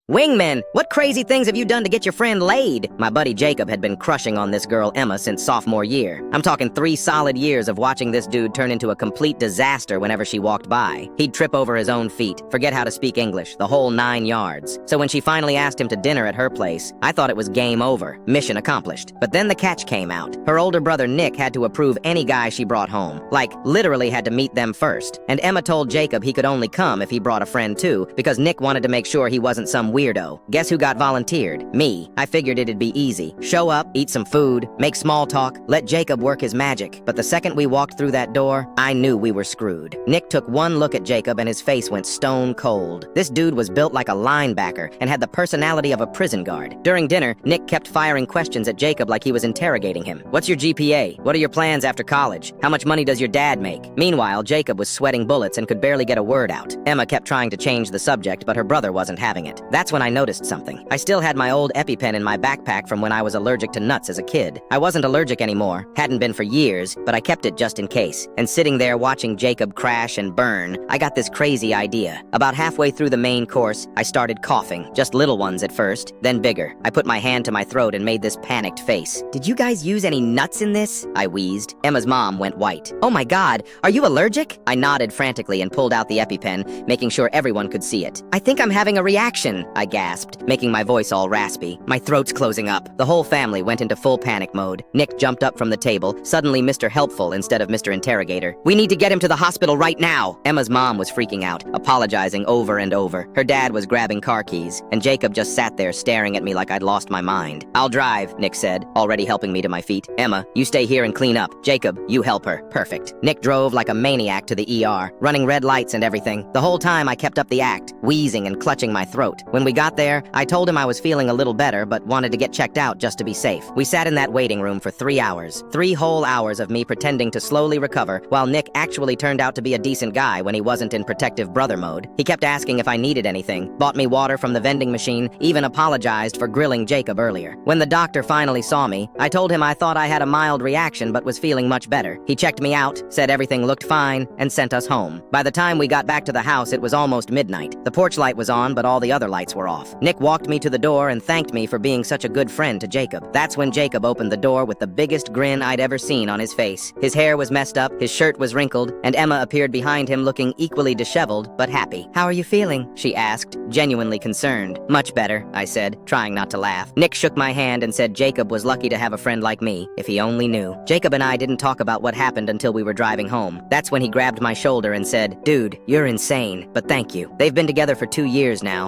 Wingmen, what crazy things have you done to get your friend laid? My buddy Jacob had been crushing on this girl Emma since sophomore year. I'm talking 3 solid years of watching this dude turn into a complete disaster whenever she walked by. He'd trip over his own feet, forget how to speak English, the whole 9 yards. So when she finally asked him to dinner at her place, I thought it was game over, mission accomplished. But then the catch came out. Her older brother Nick had to approve any guy she brought home. Like, literally had to meet them first. And Emma told Jacob he could only come if he brought a friend too, because Nick wanted to make sure he wasn't some weirdo. Guess who got volunteered? Me. I figured it'd be easy. Show up, eat some food, make small talk, let Jacob work his magic. But the second we walked through that door, I knew we were screwed. Nick took one look at Jacob and his face went stone cold. This dude was built like a linebacker and had the personality of a prison guard. During dinner, Nick kept firing questions at Jacob like he was interrogating him. What's your GPA? What are your plans after college? How much money does your dad make? Meanwhile, Jacob was sweating bullets and could barely get a word out. Emma kept trying to change the subject, but her brother wasn't having it. That's when I noticed something. I still had my old EpiPen in my backpack from when I was allergic to nuts as a kid. I wasn't allergic anymore, hadn't been for years, but I kept it just in case. And sitting there watching Jacob crash and burn, I got this crazy idea. About halfway through the main course, I started coughing, just little ones at first, then bigger. I put my hand to my throat and made this panicked face. "Did you guys use any nuts in this?" I wheezed. Emma's mom went white. "Oh my God, are you allergic?" I nodded frantically and pulled out the EpiPen, making sure everyone could see it. "I think I'm having a reaction," I gasped, making my voice all raspy. My throat's closing up. The whole family went into full panic mode. Nick jumped up from the table, suddenly Mr. Helpful instead of Mr. Interrogator. "We need to get him to the hospital right now." Emma's mom was freaking out, apologizing over and over. Her dad was grabbing car keys, and Jacob just sat there staring at me like I'd lost my mind. "I'll drive," Nick said, already helping me to my feet. "Emma, you stay here and clean up. Jacob, you help her." Perfect. Nick drove like a maniac to the ER, running red lights and everything. The whole time I kept up the act, wheezing and clutching my throat. When we got there, I told him I was feeling a little better, but wanted to get checked out just to be safe. We sat in that waiting room for 3 hours. 3 whole hours of me pretending to slowly recover, while Nick actually turned out to be a decent guy when he wasn't in protective brother mode. He kept asking if I needed anything, bought me water from the vending machine, even apologized for grilling Jacob earlier. When the doctor finally saw me, I told him I thought I had a mild reaction but was feeling much better. He checked me out, said everything looked fine, and sent us home. By the time we got back to the house, it was almost midnight. The porch light was on, but all the other lights were off. Nick walked me to the door and thanked me for being such a good friend to Jacob. That's when Jacob opened the door with the biggest grin I'd ever seen on his face. His hair was messed up, his shirt was wrinkled, and Emma appeared behind him looking equally disheveled, but happy. "How are you feeling?" she asked, genuinely concerned. "Much better," I said, trying not to laugh. Nick shook my hand and said Jacob was lucky to have a friend like me, if he only knew. Jacob and I didn't talk about what happened until we were driving home. That's when he grabbed my shoulder and said, "Dude, you're insane, but thank you." They've been together for 2 years now.